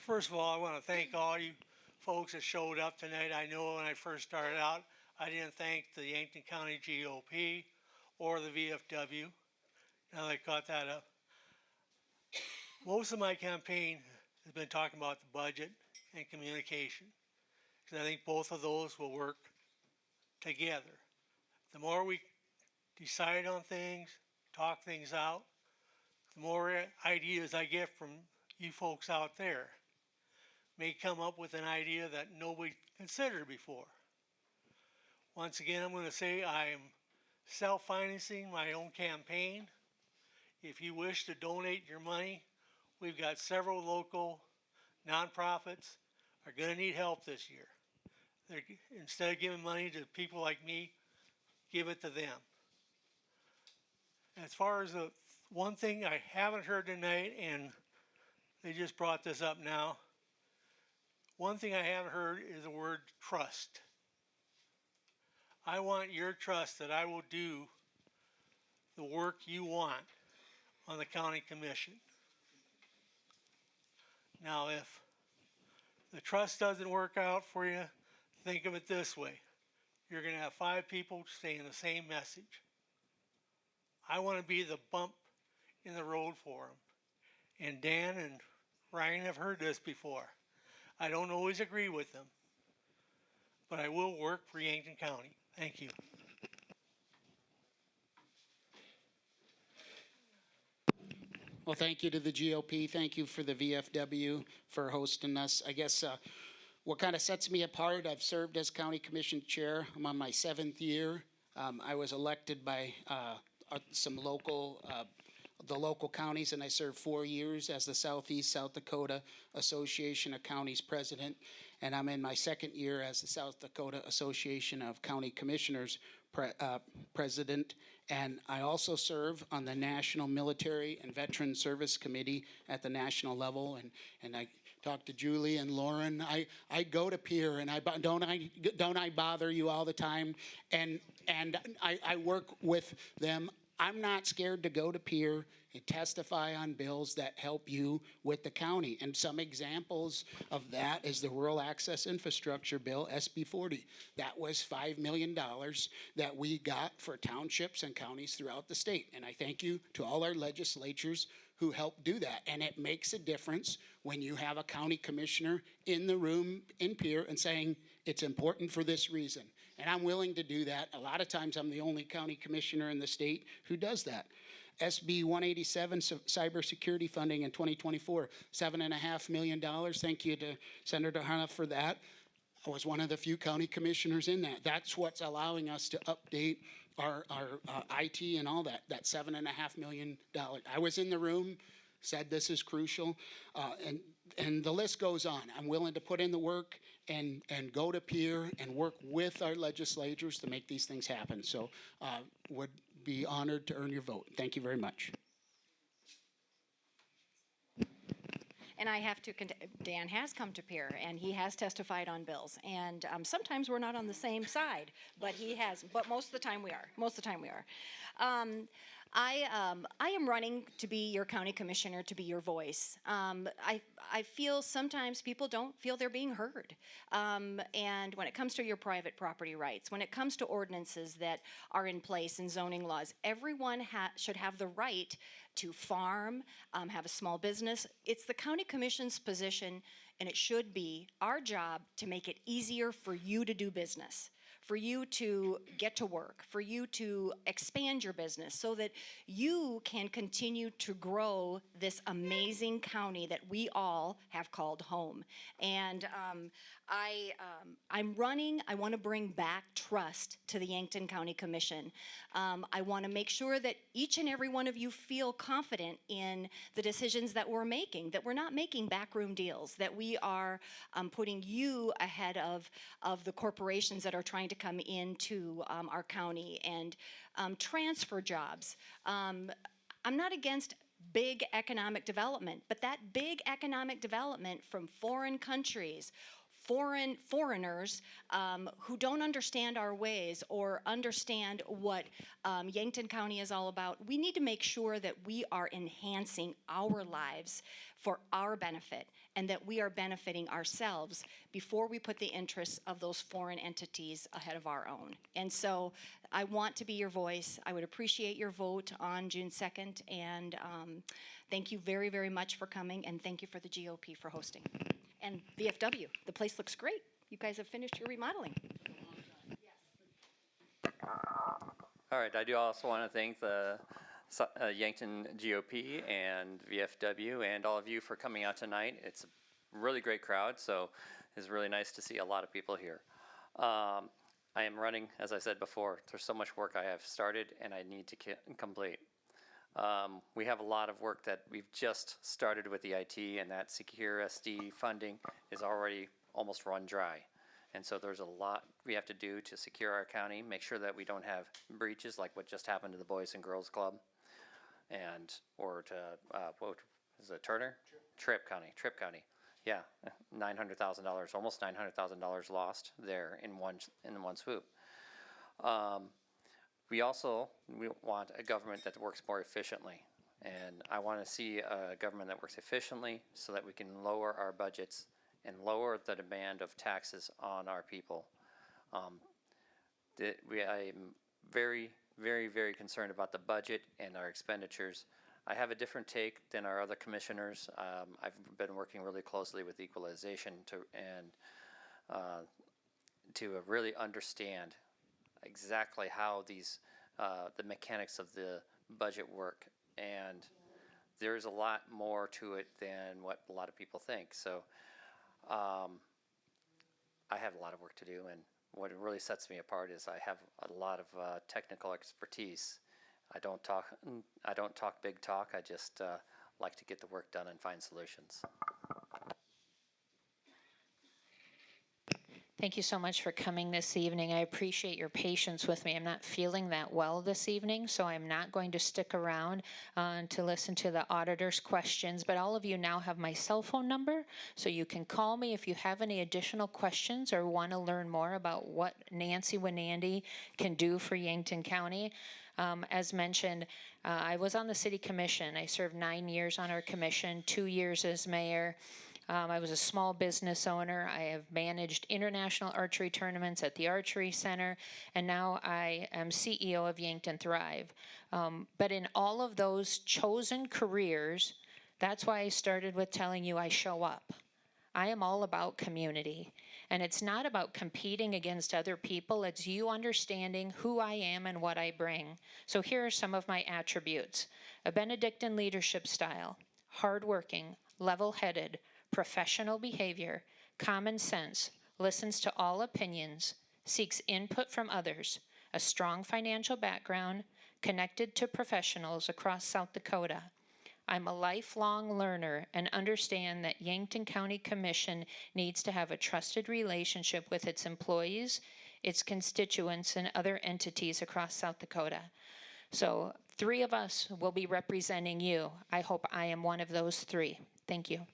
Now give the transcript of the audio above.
First of all, I want to thank all you folks that showed up tonight. I know when I first started out, I didn't thank the Yankton County GOP or the VFW. Now they caught that up. Most of my campaign has been talking about the budget and communication, because I think both of those will work together. The more we decide on things, talk things out, the more ideas I get from you folks out there. May come up with an idea that nobody considered before. Once again, I'm going to say I am self-financing my own campaign. If you wish to donate your money, we've got several local nonprofits are going to need help this year. Instead of giving money to people like me, give it to them. As far as the one thing I haven't heard tonight, and they just brought this up now, one thing I haven't heard is the word trust. I want your trust that I will do the work you want on the county commission. Now, if the trust doesn't work out for you, think of it this way. You're going to have 5 people saying the same message. I want to be the bump in the road for them. And Dan and Ryan have heard this before. I don't always agree with them, but I will work for Yankton County. Thank you. Well, thank you to the GOP. Thank you for the VFW for hosting us. I guess what kind of sets me apart, I've served as county commission chair. I'm on my 7th year. I was elected by some local the local counties, and I served 4 years as the Southeast South Dakota Association of Counties president, and I'm in my 2nd year as the South Dakota Association of County Commissioners president, and I also serve on the National Military and Veteran Service Committee at the national level, and I talk to Julie and Lauren. I go to Pierre, and don't I bother you all the time, and I work with them. I'm not scared to go to Pierre and testify on bills that help you with the county. And some examples of that is the Rural Access Infrastructure Bill, SB 40. That was $5 million that we got for townships and counties throughout the state. And I thank you to all our legislatures who helped do that. And it makes a difference when you have a county commissioner in the room in Pierre and saying, it's important for this reason. And I'm willing to do that. A lot of times I'm the only county commissioner in the state who does that. SB 187, cybersecurity funding in 2024, $7.5 million. Thank you to Senator Hanna for that. I was one of the few county commissioners in that. That's what's allowing us to update our IT and all that, that $7.5 million. I was in the room, said this is crucial, and the list goes on. I'm willing to put in the work and go to Pierre and work with our legislators to make these things happen. So would be honored to earn your vote. Thank you very much. And I have to, Dan has come to Pierre, and he has testified on bills. And sometimes we're not on the same side, but he has, but most of the time we are. Most of the time we are. I am running to be your county commissioner, to be your voice. I feel sometimes people don't feel they're being heard. And when it comes to your private property rights, when it comes to ordinances that are in place and zoning laws, everyone should have the right to farm, have a small business. It's the county commission's position, and it should be our job to make it easier for you to do business, for you to get to work, for you to expand your business so that you can continue to grow this amazing county that we all have called home. And I'm running, I want to bring back trust to the Yankton County Commission. I want to make sure that each and every one of you feel confident in the decisions that we're making, that we're not making backroom deals, that we are putting you ahead of the corporations that are trying to come into our county and transfer jobs. I'm not against big economic development, but that big economic development from foreign countries, foreigners who don't understand our ways or understand what Yankton County is all about. We need to make sure that we are enhancing our lives for our benefit and that we are benefiting ourselves before we put the interests of those foreign entities ahead of our own. And so I want to be your voice. I would appreciate your vote on June 2nd. And thank you very, very much for coming. And thank you for the GOP for hosting. And VFW, the place looks great. You guys have finished your remodeling. All right, I do also want to thank the Yankton GOP and VFW and all of you for coming out tonight. It's a really great crowd, so it's really nice to see a lot of people here. I am running, as I said before, there's so much work I have started and I need to complete. We have a lot of work that we've just started with the IT, and that Secure SD funding is already almost run dry. And so there's a lot we have to do to secure our county, make sure that we don't have breaches like what just happened to the Boys and Girls Club, and or to what is it, Turner? Tripp County. Yeah, $900,000, almost $900,000 lost there in one swoop. We want a government that works more efficiently, and I want to see a government that works efficiently so that we can lower our budgets and lower the demand of taxes on our people. I'm very, very, very concerned about the budget and our expenditures. I have a different take than our other commissioners. I've been working really closely with equalization to really understand exactly how these the mechanics of the budget work, and there's a lot more to it than what a lot of people think. So I have a lot of work to do, and what really sets me apart is I have a lot of technical expertise. I don't talk big talk. I just like to get the work done and find solutions. Thank you so much for coming this evening. I appreciate your patience with me. I'm not feeling that well this evening, so I'm not going to stick around to listen to the auditor's questions. But all of you now have my cell phone number, so you can call me if you have any additional questions or want to learn more about what Nancy Winandy can do for Yankton County. As mentioned, I was on the city commission. I served 9 years on our commission, 2 years as mayor. I was a small business owner. I have managed international archery tournaments at the Archery Center, and now I am CEO of Yankton Thrive. But in all of those chosen careers, that's why I started with telling you I show up. I am all about community, and it's not about competing against other people. It's you understanding who I am and what I bring. So here are some of my attributes: a Benedictine leadership style, hardworking, level-headed, professional behavior, common sense, listens to all opinions, seeks input from others, a strong financial background, connected to professionals across South Dakota. I'm a lifelong learner and understand that Yankton County Commission needs to have a trusted relationship with its employees, its constituents, and other entities across South Dakota. So 3 of us will be representing you. I hope I am one of those 3. Thank you.